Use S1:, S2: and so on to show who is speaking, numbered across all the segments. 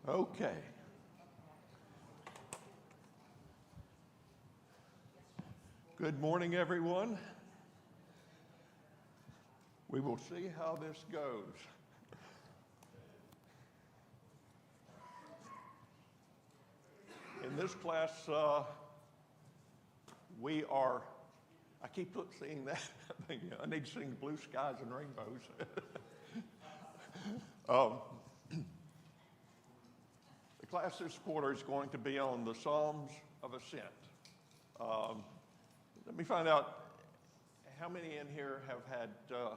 S1: Okay. Good morning, everyone. We will see how this goes. In this class, I keep seeing that. I need to sing Blue Skies and Rainbows. The class this quarter is going to be on the Psalms of Ascent. Let me find out how many in here have had a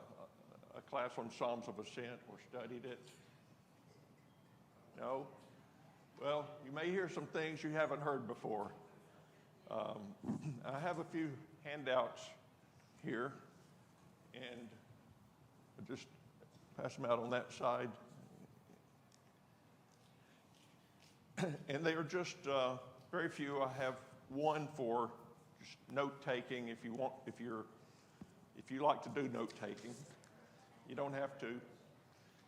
S1: class on Psalms of Ascent or studied it? No? Well, you may hear some things you haven't heard before. I have a few handouts here, and I'll just pass them out on that side. And they are just very few. I have one for just note taking if you like to do note taking. You don't have to.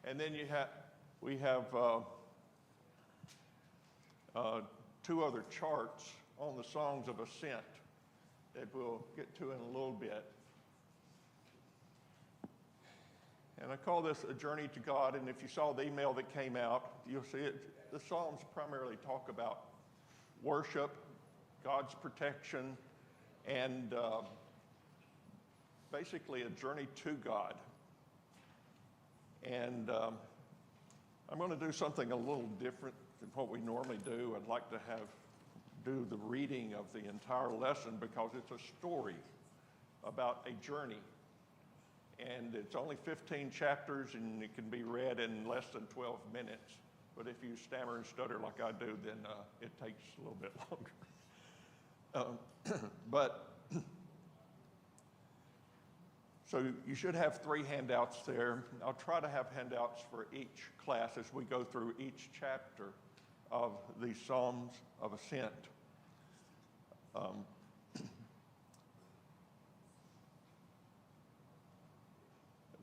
S1: And then we have two other charts on the Songs of Ascent that we'll get to in a little bit. And I call this A Journey to God, and if you saw the email that came out, you'll see it. The Psalms primarily talk about worship, God's protection, and basically a journey to God. And I'm going to do something a little different than what we normally do. I'd like to do the reading of the entire lesson because it's a story about a journey. And it's only 15 chapters, and it can be read in less than 12 minutes. But if you stammer and stutter like I do, then it takes a little bit longer. So you should have 3 handouts there. I'll try to have handouts for each class as we go through each chapter of the Psalms of Ascent.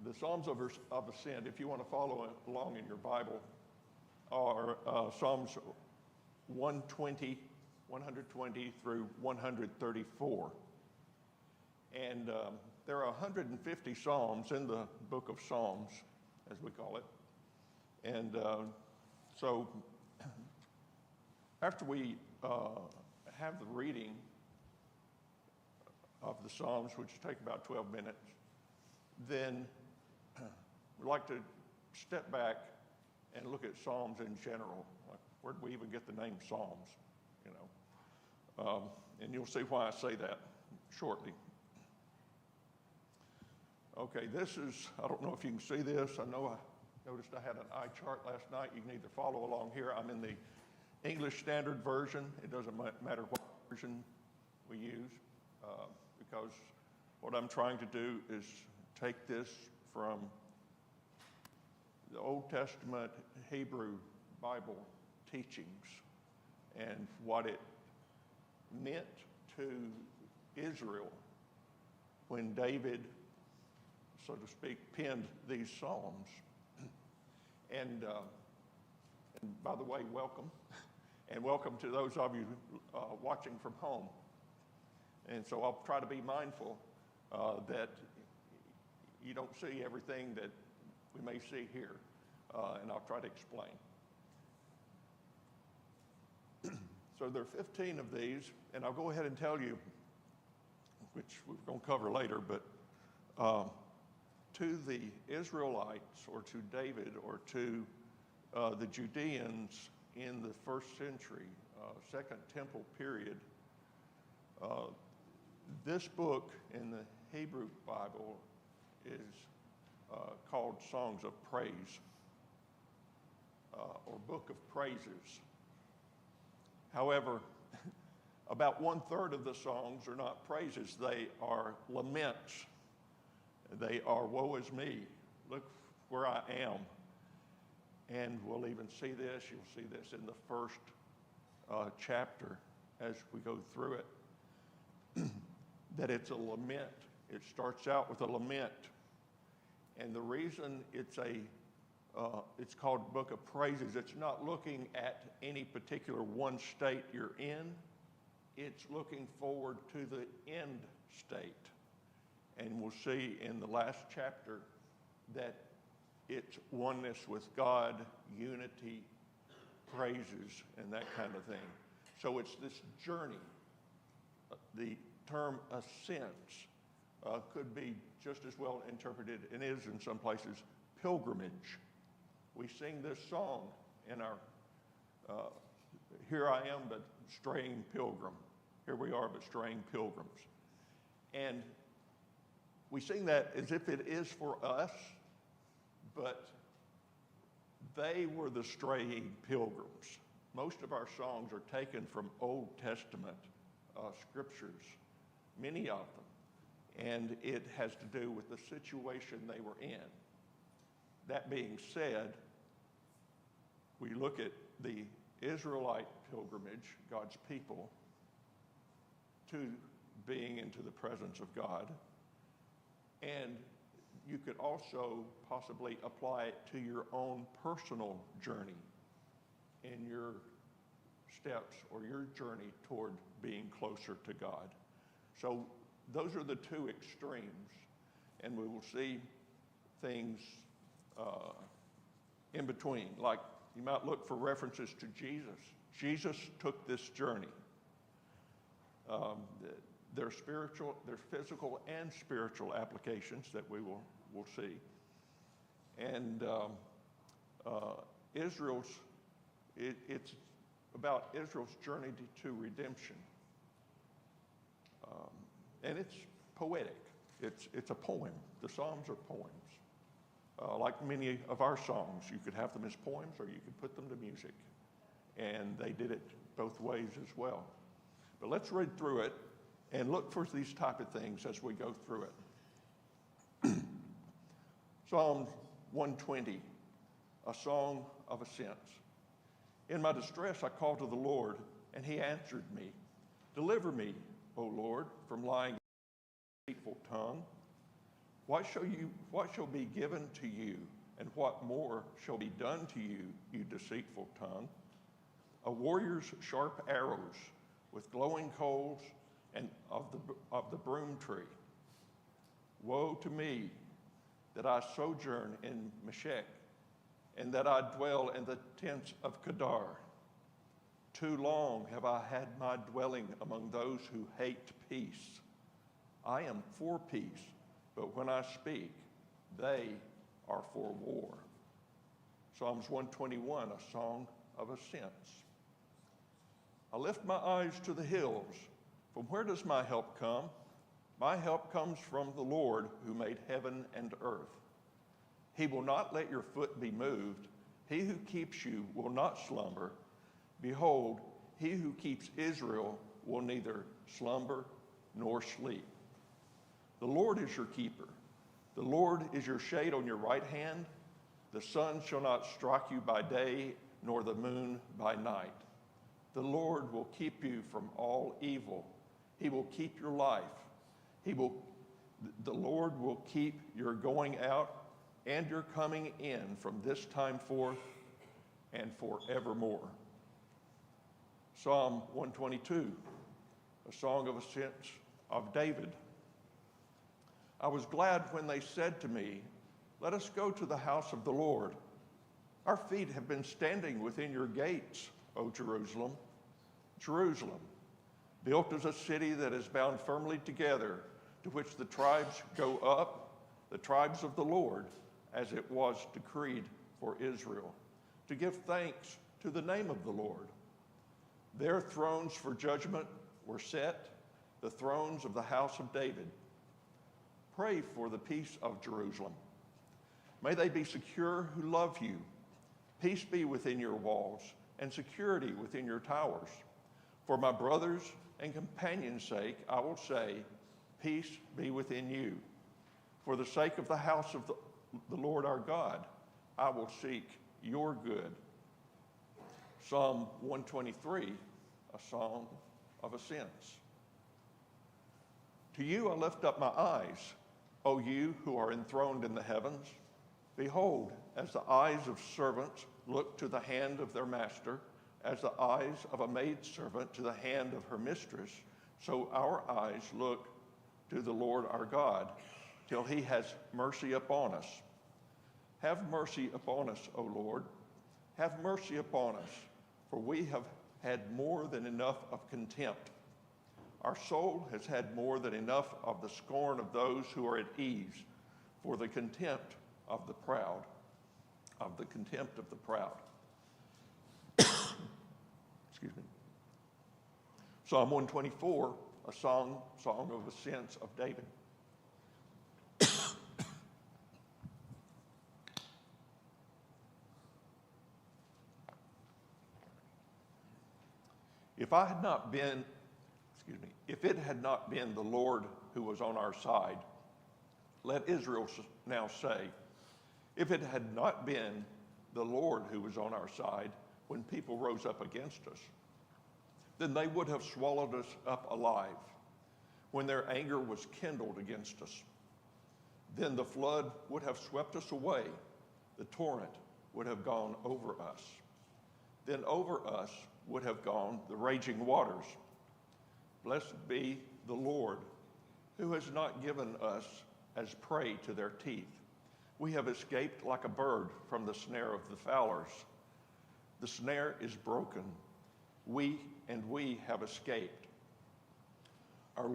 S1: The Psalms of Ascent, if you want to follow along in your Bible, are Psalms 120 through 134. And there are 150 Psalms in the book of Psalms, as we call it. And so after we have the reading of the Psalms, which take about 12 minutes, then we'd like to step back and look at Psalms in general. Like, where did we even get the name Psalms? You know, and you'll see why I say that shortly. Okay, I don't know if you can see this. I know I noticed I had an eye chart last night. You can either follow along here. I'm in the English Standard Version. It doesn't matter what version we use because what I'm trying to do is take this from the Old Testament Hebrew Bible teachings and what it meant to Israel when David, so to speak, penned these Psalms. And by the way, welcome. And welcome to those of you watching from home. And so I'll try to be mindful that you don't see everything that we may see here, and I'll try to explain. So there are 15 of these, and I'll go ahead and tell you, which we're going to cover later, but to the Israelites or to David or to the Judeans in the first century, Second Temple period, this book in the Hebrew Bible is called Songs of Praise or Book of Praises. However, about 1/3 of the songs are not praises, they are laments. They are woe is me, look where I am. And we'll even see this, you'll see this in the first chapter as we go through it, that it's a lament. It starts out with a lament. And the reason it's a It's called Book of Praises. It's not looking at any particular one state you're in. It's looking forward to the end state. And we'll see in the last chapter that it's oneness with God, unity, praises, and that kind of thing. So it's this journey. The term ascents could be just as well interpreted, and is in some places, pilgrimage. We sing this song in our, here I am but straying pilgrim. Here we are but straying pilgrims. And we sing that as if it is for us, but they were the straying pilgrims. Most of our songs are taken from Old Testament scriptures, many of them, and it has to do with the situation they were in. That being said, we look at the Israelite pilgrimage, God's people, to being into the presence of God, and you could also possibly apply it to your own personal journey in your steps or your journey toward being closer to God. So those are the two extremes, and we will see things in between. Like you might look for references to Jesus. Jesus took this journey. There's physical and spiritual applications that we'll see. And it's about Israel's journey to redemption. And it's poetic. It's a poem. The Psalms are poems. Like many of our songs, you could have them as poems or you could put them to music. And they did it both ways as well. But let's read through it and look for these type of things as we go through it. Psalm 120, a song of ascents. In my distress I called to the Lord, and he answered me. Deliver me, O Lord, from lying deceitful tongue. What shall be given to you, and what more shall be done to you, you deceitful tongue? A warrior's sharp arrows with glowing coals and of the broom tree. Woe to me that I sojourn in Meshech, and that I dwell in the tents of Kedar. Too long have I had my dwelling among those who hate peace. I am for peace, but when I speak, they are for war. Psalms 121, a song of ascents. I lift my eyes to the hills. From where does my help come? My help comes from the Lord who made heaven and earth. He will not let your foot be moved. He who keeps you will not slumber. Behold, he who keeps Israel will neither slumber nor sleep. The Lord is your keeper. The Lord is your shade on your right hand. The sun shall not strike you by day, nor the moon by night. The Lord will keep you from all evil. He will keep your life. The Lord will keep your going out and your coming in from this time forth and forevermore. Psalm 122, a song of ascents of David. I was glad when they said to me, let us go to the house of the Lord. Our feet have been standing within your gates, O Jerusalem. Jerusalem, built as a city that is bound firmly together, to which the tribes go up, the tribes of the Lord, as it was decreed for Israel, to give thanks to the name of the Lord. Their thrones for judgment were set, the thrones of the house of David. Pray for the peace of Jerusalem. May they be secure who love you. Peace be within your walls, and security within your towers. For my brothers and companions' sake, I will say, peace be within you. For the sake of the house of the Lord our God, I will seek your good. Psalm 123, a song of ascents. To you I lift up my eyes, O you who are enthroned in the heavens. Behold, As the eyes of servants look to the hand of their master, as the eyes of a maidservant to the hand of her mistress, so our eyes look to the Lord our God, till he has mercy upon us. Have mercy upon us, O Lord. Have mercy upon us, for we have had more than enough of contempt. Our soul has had more than enough of the scorn of those who are at ease, for the contempt of the proud, Excuse me. Psalm 124, a song of ascents of David. If it had not been the Lord who was on our side, let Israel now say, if it had not been the Lord who was on our side when people rose up against us, then they would have swallowed us up alive when their anger was kindled against us. Then the flood would have swept us away, the torrent would have gone over us. Then over us would have gone the raging waters. Blessed be the Lord, who has not given us as prey to their teeth. We have escaped like a bird from the snare of the fowlers. The snare is broken. We have escaped. Our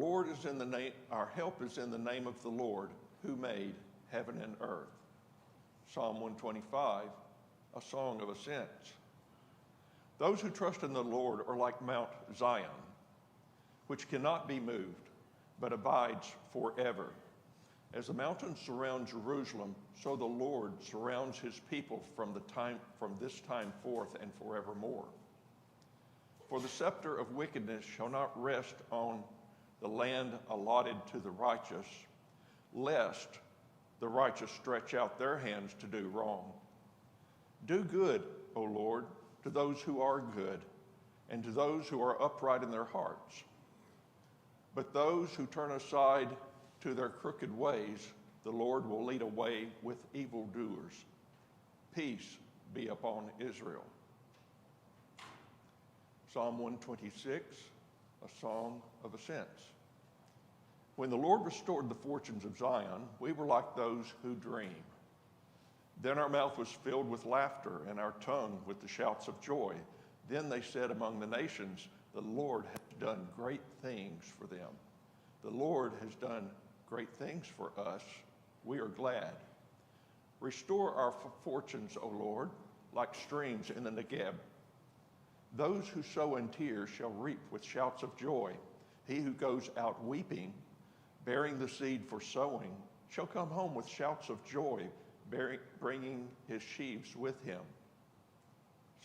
S1: help is in the name of the Lord, who made heaven and earth. Psalm 125, a song of ascents. Those who trust in the Lord are like Mount Zion, which cannot be moved, but abides forever. As the mountains surround Jerusalem, so the Lord surrounds his people from this time forth and forevermore. For the scepter of wickedness shall not rest on the land allotted to the righteous, lest the righteous stretch out their hands to do wrong. Do good, O Lord, to those who are good, and to those who are upright in their hearts. But those who turn aside to their crooked ways, the Lord will lead away with evildoers. Peace be upon Israel. Psalm 126, a song of ascents. When the Lord restored the fortunes of Zion, we were like those who dream. Then our mouth was filled with laughter and our tongue with the shouts of joy. Then they said among the nations, the Lord has done great things for them. The Lord has done great things for us. We are glad. Restore our fortunes, O Lord, like streams in the Negeb. Those who sow in tears shall reap with shouts of joy. He who goes out weeping, bearing the seed for sowing, shall come home with shouts of joy, bringing his sheaves with him.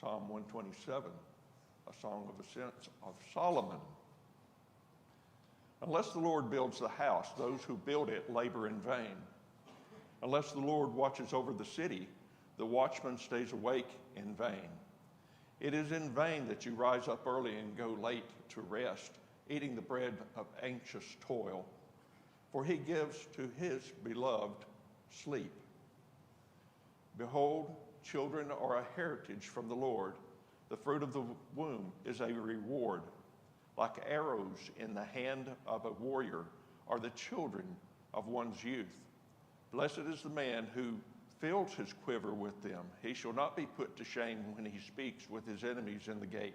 S1: Psalm 127, a song of ascents of Solomon. Unless the Lord builds the house, those who build it labor in vain. Unless the Lord watches over the city, the watchman stays awake in vain. It is in vain that you rise up early and go late to rest, eating the bread of anxious toil, for he gives to his beloved sleep. Behold, children are a heritage from the Lord. The fruit of the womb is a reward. Like arrows in the hand of a warrior are the children of one's youth. Blessed is the man who fills his quiver with them. He shall not be put to shame when he speaks with his enemies in the gate.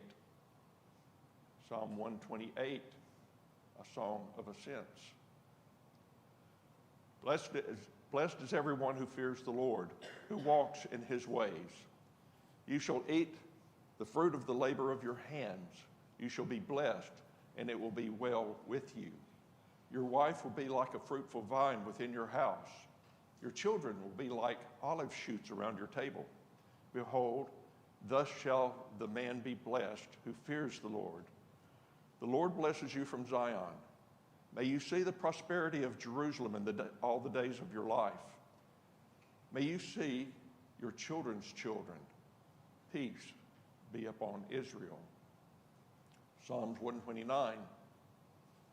S1: Psalm 128, a song of ascents. Blessed is everyone who fears the Lord, who walks in his ways. You shall eat the fruit of the labor of your hands. You shall be blessed, and it will be well with you. Your wife will be like a fruitful vine within your house. Your children will be like olive shoots around your table. Behold, thus shall the man be blessed who fears the Lord. The Lord blesses you from Zion. May you see the prosperity of Jerusalem in all the days of your life. May you see your children's children. Peace be upon Israel. Psalms 129,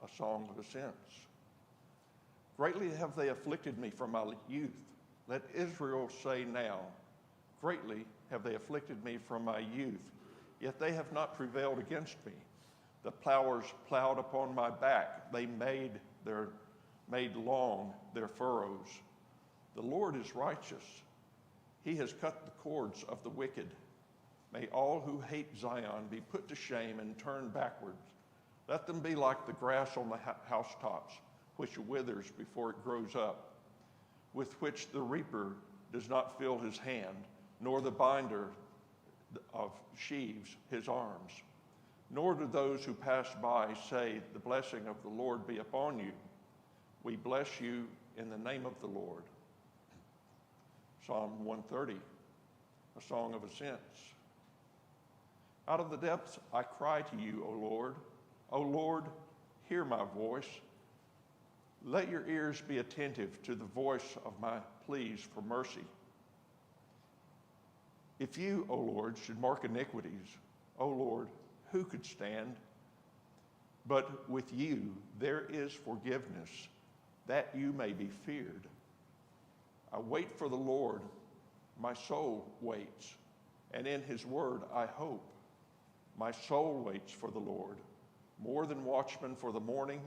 S1: a song of ascents. Greatly have they afflicted me from my youth. Let Israel say now, Greatly have they afflicted me from my youth, yet they have not prevailed against me. The plowers plowed upon my back. They made long their furrows. The Lord is righteous. He has cut the cords of the wicked. May all who hate Zion be put to shame and turn backwards. Let them be like the grass on the housetops, which withers before it grows up, with which the reaper does not fill his hand, nor the binder of sheaves his arms. Nor do those who pass by say, the blessing of the Lord be upon you. We bless you in the name of the Lord. Psalm 130, a song of ascents. Out of the depths I cry to you, O Lord. O Lord, hear my voice. Let your ears be attentive to the voice of my pleas for mercy. If you, O Lord, should mark iniquities, O Lord, who could stand? But with you there is forgiveness, that you may be feared. I wait for the Lord, my soul waits, and in his word I hope. My soul waits for the Lord, more than watchmen for the morning,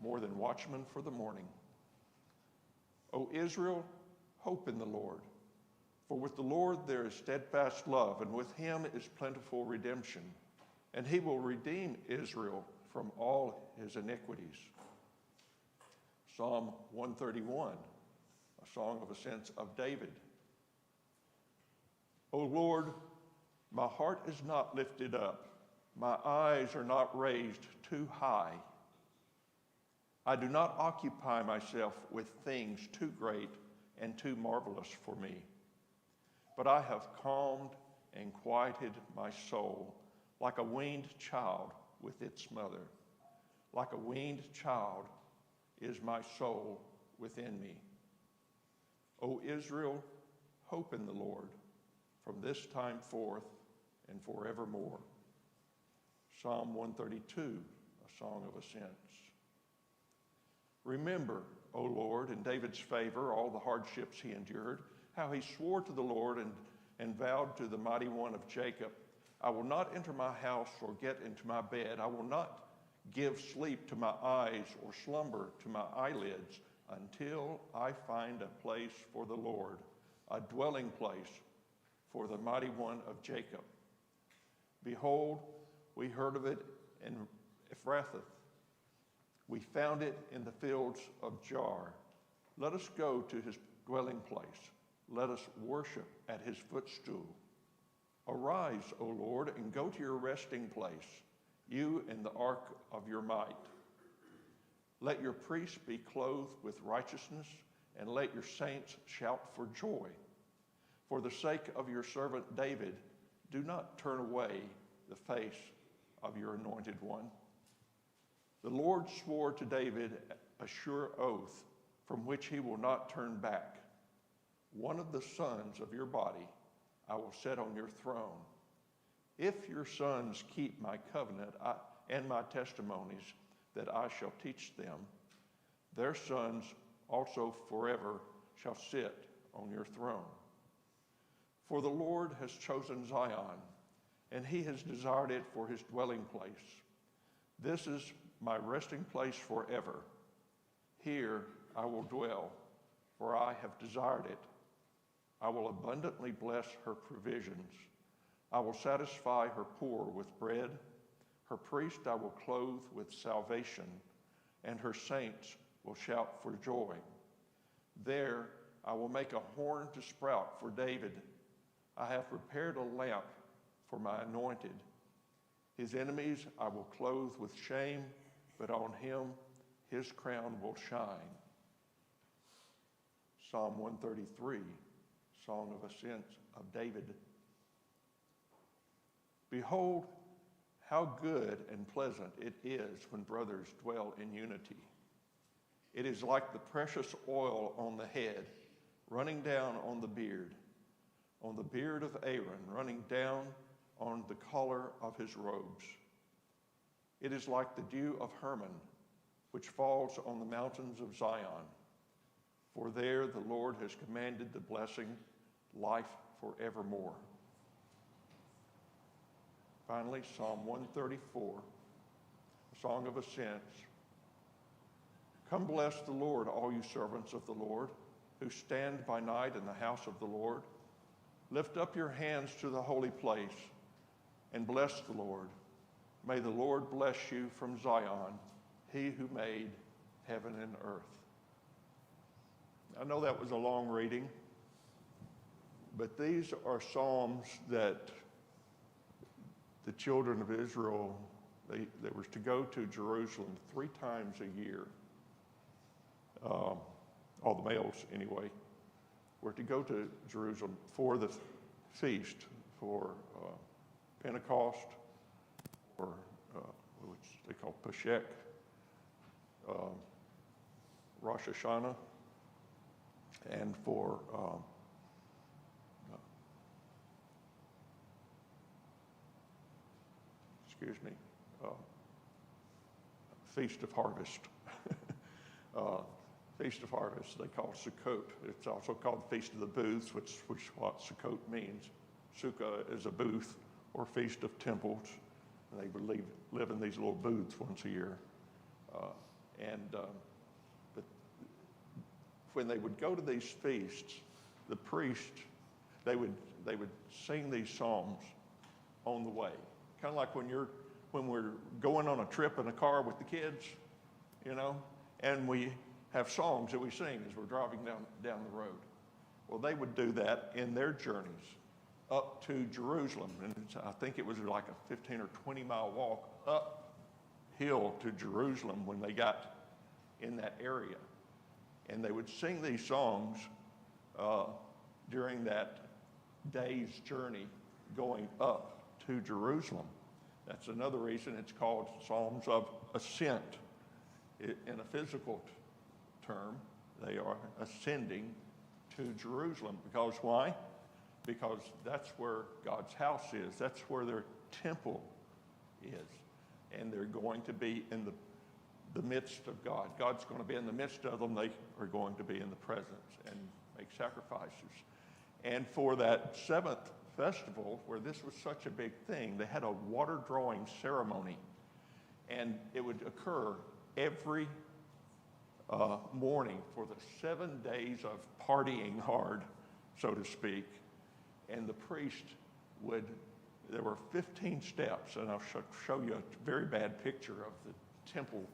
S1: more than watchmen for the morning. O Israel, hope in the Lord. For with the Lord there is steadfast love, and with him is plentiful redemption. And he will redeem Israel from all his iniquities. Psalm 131, a song of ascents of David. O Lord, my heart is not lifted up. My eyes are not raised too high. I do not occupy myself with things too great and too marvelous for me. But I have calmed and quieted my soul like a weaned child with its mother. Like a weaned child is my soul within me. O Israel, hope in the Lord from this time forth and forevermore. Psalm 132, a song of ascents. Remember, O Lord, in David's favor, all the hardships he endured, how he swore to the Lord and vowed to the Mighty One of Jacob, I will not enter my house or get into my bed. I will not give sleep to my eyes or slumber to my eyelids until I find a place for the Lord, a dwelling place for the Mighty One of Jacob. Behold, we heard of it in Ephrathah. We found it in the fields of Jar. Let us go to his dwelling place. Let us worship at his footstool. Arise, O Lord, and go to your resting place, you in the ark of your might. Let your priests be clothed with righteousness, and let your saints shout for joy. For the sake of your servant David, do not turn away the face of your anointed one. The Lord swore to David a sure oath from which he will not turn back. One of the sons of your body I will set on your throne. If your sons keep my covenant and my testimonies that I shall teach them, their sons also forever shall sit on your throne. For the Lord has chosen Zion, and he has desired it for his dwelling place. This is my resting place forever. Here I will dwell, for I have desired it. I will abundantly bless her provisions. I will satisfy her poor with bread. Her priest I will clothe with salvation, and her saints will shout for joy. There I will make a horn to sprout for David. I have prepared a lamp for my anointed. His enemies I will clothe with shame, but on him his crown will shine. Psalm 133, Song of Ascents of David. Behold, how good and pleasant it is when brothers dwell in unity. It is like the precious oil on the head, running down on the beard of Aaron, running down on the collar of his robes. It is like the dew of Hermon, which falls on the mountains of Zion. For there the Lord has commanded the blessing, life forevermore. Finally, Psalm 134, a song of ascents. Come bless the Lord, all you servants of the Lord, who stand by night in the house of the Lord. Lift up your hands to the holy place and bless the Lord. May the Lord bless you from Zion, he who made heaven and earth. I know that was a long reading, but these are psalms that the children of Israel, they were to go to Jerusalem 3 times a year. All the males anyway, were to go to Jerusalem for the feast, for Pentecost, or which they call Pesach, Rosh Hashanah, and for Feast of Harvest. Feast of Harvest, they call Sukkot. It's also called Feast of the Booths, which is what Sukkot means. Sukkah is a booth or Feast of Temples. And they would live in these little booths once a year. But when they would go to these feasts, the priest, they would sing these psalms on the way. Kind of like when we're going on a trip in a car with the kids, you know, and we have songs that we sing as we're driving down the road. Well, they would do that in their journeys up to Jerusalem. And I think it was like a 15 or 20 mile walk uphill to Jerusalem when they got in that area. And they would sing these songs during that day's journey going up to Jerusalem. That's another reason it's called Psalms of Ascent. In a physical term, they are ascending to Jerusalem. Because why? Because that's where God's house is. That's where their temple is. And they're going to be in the midst of God. God's going to be in the midst of them. They are going to be in the presence and make sacrifices. And for that 7th festival, where this was such a big thing, they had a water drawing ceremony. And it would occur every morning for the 7 days of partying hard, so to speak. And the priest there were 15 steps, and I'll show you a very bad picture of the temple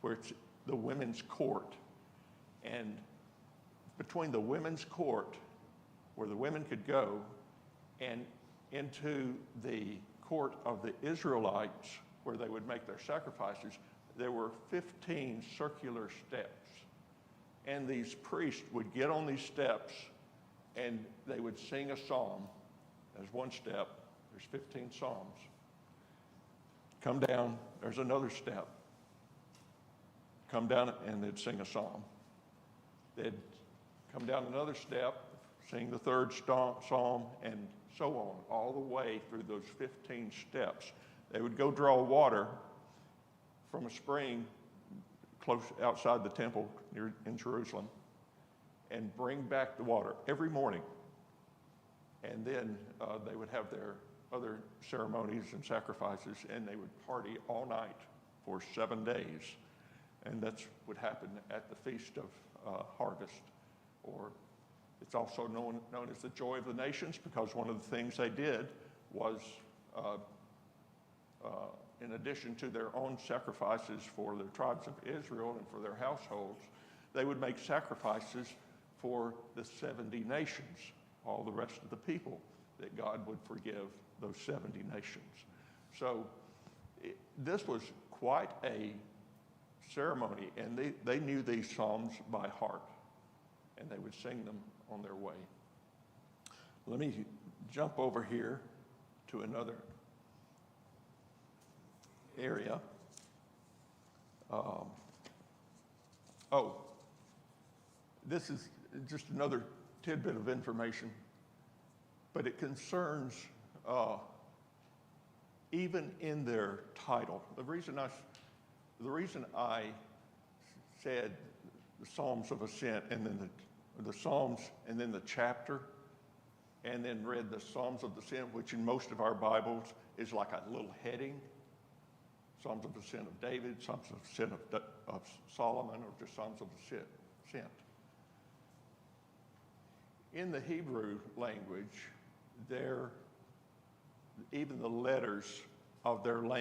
S1: where it's the women's court. And between the women's court, where the women could go, and into the court of the Israelites, where they would make their sacrifices, there were 15 circular steps. And these priests would get on these steps and they would sing a psalm. As one step, there's 15 psalms. Come down, there's another step. Come down and they'd sing a psalm. They'd come down another step, sing the 3rd psalm, and so on, all the way through those 15 steps. They would go draw water from a spring close outside the temple in Jerusalem and bring back the water every morning. And then they would have their other ceremonies and sacrifices, and they would party all night for 7 days. And that's what happened at the Feast of Harvest, or it's also known as the Joy of the Nations, because one of the things they did was, in addition to their own sacrifices for the tribes of Israel and for their households, they would make sacrifices for the 70 nations, all the rest of the people, that God would forgive those 70 nations. So this was quite a ceremony, and they knew these psalms by heart, and they would sing them on their way. Let me jump over here to another area. This is just another tidbit of information, but it concerns even in their title. The reason I said the Psalms of Ascent and then the Psalms and then the chapter and then read the Psalms of the Ascent, which in most of our Bibles is like a little heading. Psalms of the Ascent of David, Psalms of the Ascent of Solomon, or just Psalms of the Ascent. In the Hebrew language, even the letters of their language